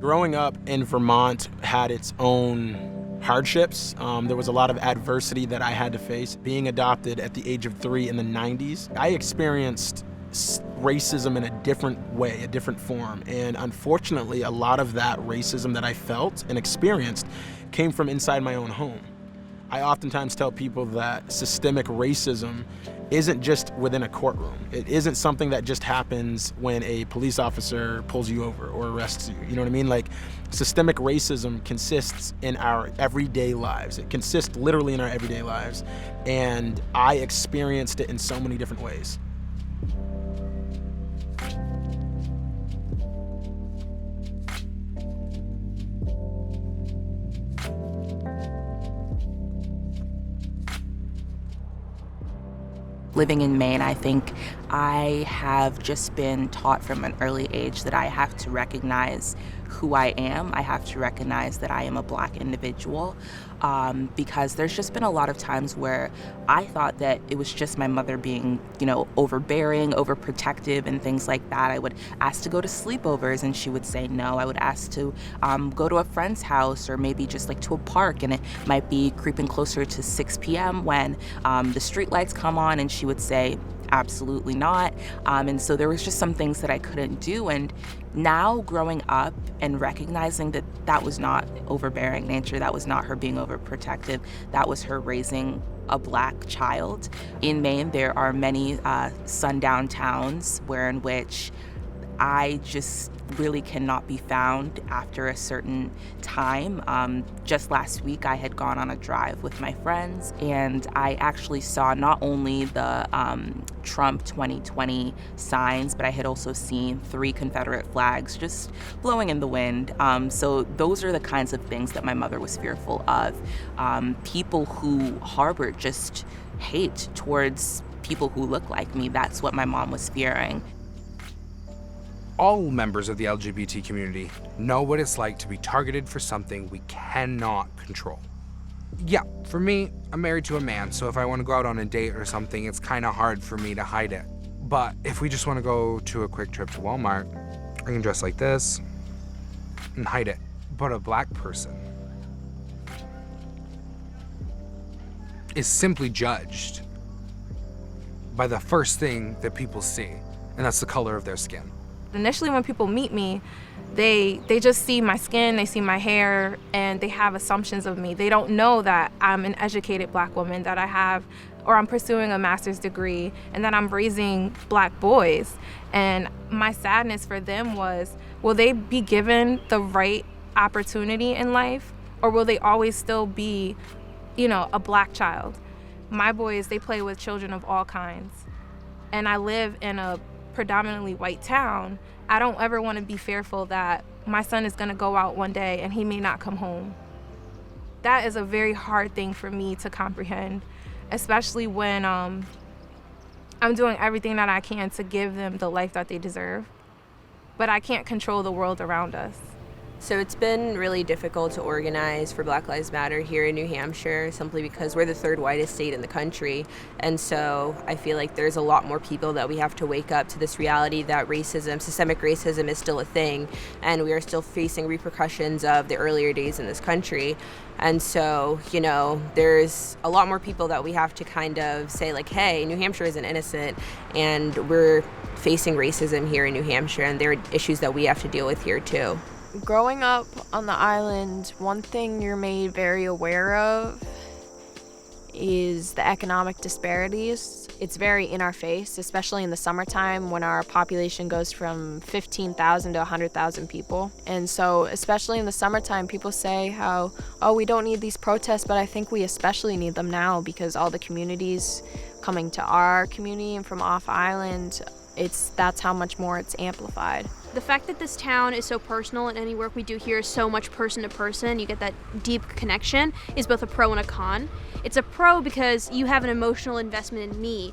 Growing up in Vermont had its own hardships. There was a lot of adversity that I had to face. Being adopted at the age of 3 in the 90s, I experienced racism in a different way, a different form. And unfortunately, a lot of that racism that I felt and experienced came from inside my own home. I oftentimes tell people that systemic racism isn't just within a courtroom. It isn't something that just happens when a police officer pulls you over or arrests you. You know what I mean? Like, systemic racism consists in our everyday lives. It consists literally in our everyday lives. And I experienced it in so many different ways. Living in Maine, I think I have just been taught from an early age that I have to recognize who I am. I have to recognize that I am a Black individual, because there's just been a lot of times where I thought that it was just my mother being, overbearing, overprotective, and things like that. I would ask to go to sleepovers and she would say no. I would ask to go to a friend's house or maybe just like to a park, and it might be creeping closer to 6 p.m. when the street lights come on, and she would say, absolutely not. And so there was just some things that I couldn't do. And now growing up and recognizing that that was not overbearing nature, that was not her being overprotective, that was her raising a Black child. In Maine, there are many sundown towns in which I just really cannot be found after a certain time. Just last week, I had gone on a drive with my friends, and I actually saw not only the Trump 2020 signs, but I had also seen 3 Confederate flags just blowing in the wind. So those are the kinds of things that my mother was fearful of. People who harbored just hate towards people who look like me. That's what my mom was fearing. All members of the LGBT community know what it's like to be targeted for something we cannot control. Yeah, for me, I'm married to a man, so if I want to go out on a date or something, it's kind of hard for me to hide it. But if we just want to go to a quick trip to Walmart, I can dress like this and hide it. But a Black person is simply judged by the first thing that people see, and that's the color of their skin. Initially, when people meet me, they just see my skin, they see my hair, and they have assumptions of me. They don't know that I'm an educated Black woman, that I'm pursuing a master's degree, and that I'm raising Black boys. And my sadness for them was, will they be given the right opportunity in life, or will they always still be, a Black child? My boys, they play with children of all kinds. And I live in a predominantly white town. I don't ever want to be fearful that my son is going to go out one day and he may not come home. That is a very hard thing for me to comprehend, especially when I'm doing everything that I can to give them the life that they deserve. But I can't control the world around us. So it's been really difficult to organize for Black Lives Matter here in New Hampshire, simply because we're the 3rd whitest state in the country. And so I feel like there's a lot more people that we have to wake up to this reality that racism, systemic racism, is still a thing, and we are still facing repercussions of the earlier days in this country. And so, there's a lot more people that we have to kind of say, like, hey, New Hampshire isn't innocent, and we're facing racism here in New Hampshire, and there are issues that we have to deal with here too. Growing up on the island, one thing you're made very aware of is the economic disparities. It's very in our face, especially in the summertime when our population goes from 15,000 to 100,000 people. And so, especially in the summertime, people say how, we don't need these protests, but I think we especially need them now because all the communities coming to our community and from off island, that's how much more it's amplified. The fact that this town is so personal and any work we do here is so much person to person, you get that deep connection, is both a pro and a con. It's a pro because you have an emotional investment in me.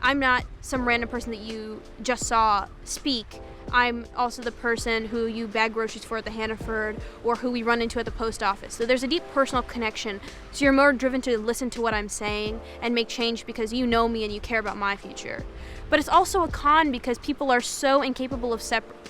I'm not some random person that you just saw speak. I'm also the person who you bag groceries for at the Hannaford, or who we run into at the post office. So there's a deep personal connection. So you're more driven to listen to what I'm saying and make change because you know me and you care about my future. But it's also a con because people are so incapable of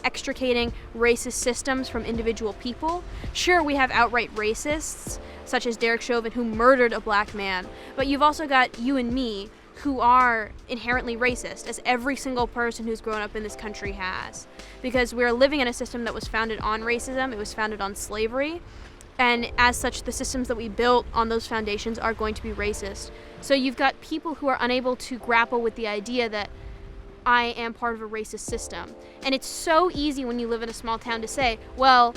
extricating racist systems from individual people. Sure, we have outright racists, such as Derek Chauvin, who murdered a black man, but you've also got you and me, who are inherently racist, as every single person who's grown up in this country has. Because we're living in a system that was founded on racism, it was founded on slavery, and as such, the systems that we built on those foundations are going to be racist. So you've got people who are unable to grapple with the idea that I am part of a racist system. And it's so easy when you live in a small town to say, well,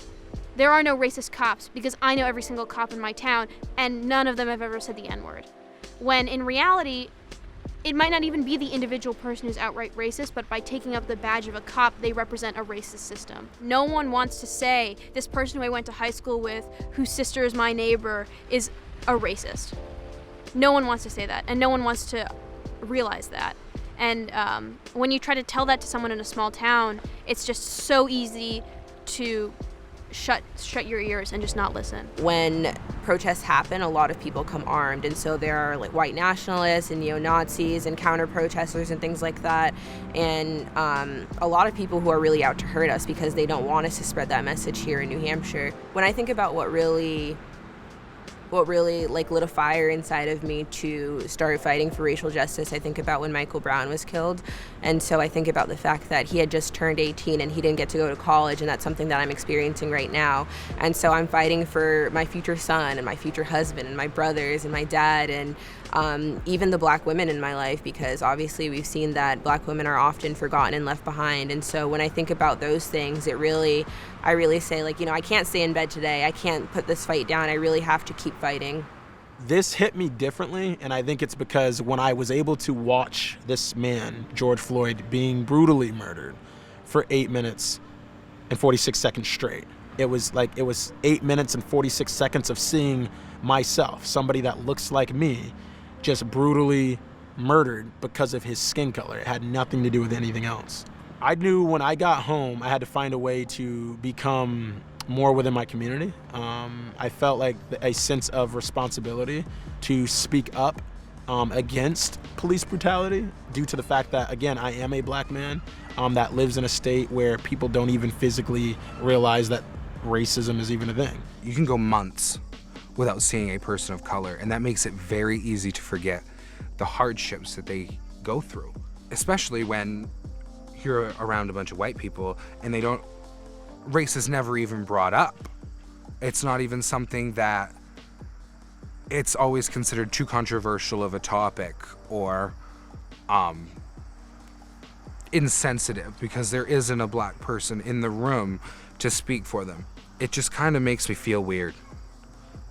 there are no racist cops because I know every single cop in my town and none of them have ever said the N-word. When in reality, it might not even be the individual person who's outright racist, but by taking up the badge of a cop, they represent a racist system. No one wants to say, this person who I went to high school with, whose sister is my neighbor, is a racist. No one wants to say that, and no one wants to realize that. And when you try to tell that to someone in a small town, it's just so easy to shut your ears and just not listen. When protests happen, a lot of people come armed, and so there are like white nationalists and neo-Nazis and counter-protesters and things like that, and a lot of people who are really out to hurt us because they don't want us to spread that message here in New Hampshire. When I think about what really like lit a fire inside of me to start fighting for racial justice, I think about when Michael Brown was killed. And so I think about the fact that he had just turned 18 and he didn't get to go to college, and that's something that I'm experiencing right now. And so I'm fighting for my future son and my future husband and my brothers and my dad and even the black women in my life, because obviously we've seen that black women are often forgotten and left behind. And so when I think about those things, I really say, like, I can't stay in bed today. I can't put this fight down. I really have to keep fighting. This hit me differently, and I think it's because when I was able to watch this man, George Floyd, being brutally murdered for 8 minutes and 46 seconds straight, it was 8 minutes and 46 seconds of seeing myself, somebody that looks like me, just brutally murdered because of his skin color. It had nothing to do with anything else. I knew when I got home, I had to find a way to become more within my community. I felt like a sense of responsibility to speak up against police brutality due to the fact that, again, I am a black man that lives in a state where people don't even physically realize that racism is even a thing. You can go months without seeing a person of color, and that makes it very easy to forget the hardships that they go through, especially when you're around a bunch of white people and race is never even brought up. It's not even something that it's always considered too controversial of a topic or insensitive because there isn't a black person in the room to speak for them. It just kind of makes me feel weird.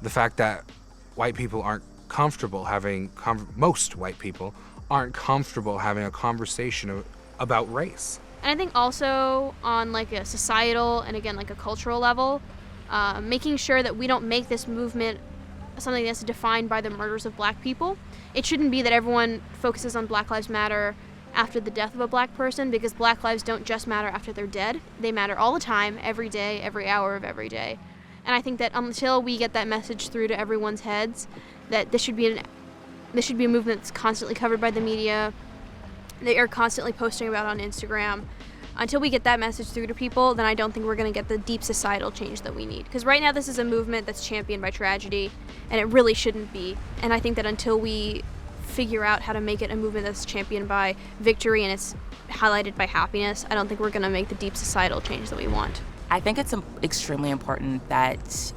The fact that white people aren't comfortable having, most white people aren't comfortable having a conversation about race. And I think also on like a societal and again like a cultural level, making sure that we don't make this movement something that's defined by the murders of black people. It shouldn't be that everyone focuses on Black Lives Matter after the death of a black person, because black lives don't just matter after they're dead. They matter all the time, every day, every hour of every day. And I think that until we get that message through to everyone's heads, that this should be a movement that's constantly covered by the media, they are constantly posting about on Instagram. Until we get that message through to people, then I don't think we're going to get the deep societal change that we need. Because right now this is a movement that's championed by tragedy, and it really shouldn't be. And I think that until we figure out how to make it a movement that's championed by victory and it's highlighted by happiness, I don't think we're going to make the deep societal change that we want. I think it's extremely important that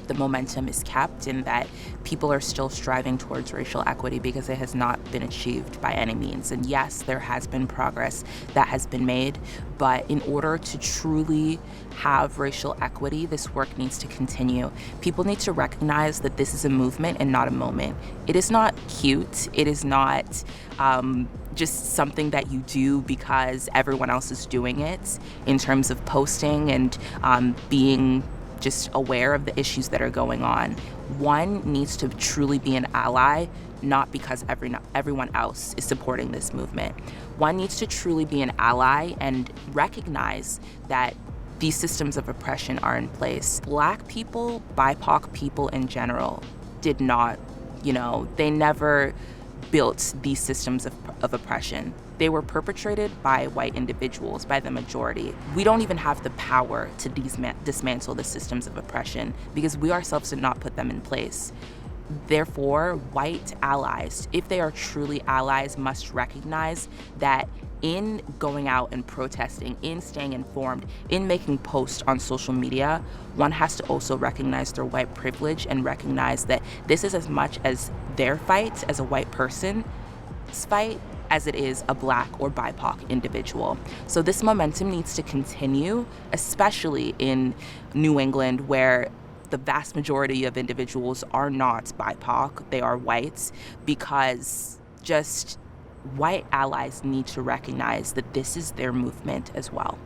the momentum is kept and that people are still striving towards racial equity, because it has not been achieved by any means. And yes, there has been progress that has been made, but in order to truly have racial equity, this work needs to continue. People need to recognize that this is a movement and not a moment. It is not cute. It is not just something that you do because everyone else is doing it, in terms of posting and being just aware of the issues that are going on. One needs to truly be an ally, not because everyone else is supporting this movement. One needs to truly be an ally and recognize that these systems of oppression are in place. Black people, BIPOC people in general, did not, they never built these systems of oppression. They were perpetrated by white individuals, by the majority. We don't even have the power to dismantle the systems of oppression because we ourselves did not put them in place. Therefore, white allies, if they are truly allies, must recognize that in going out and protesting, in staying informed, in making posts on social media, one has to also recognize their white privilege and recognize that this is as much as their fight as a white person's fight as it is a Black or BIPOC individual. So this momentum needs to continue, especially in New England, where the vast majority of individuals are not BIPOC, they are whites, because just white allies need to recognize that this is their movement as well.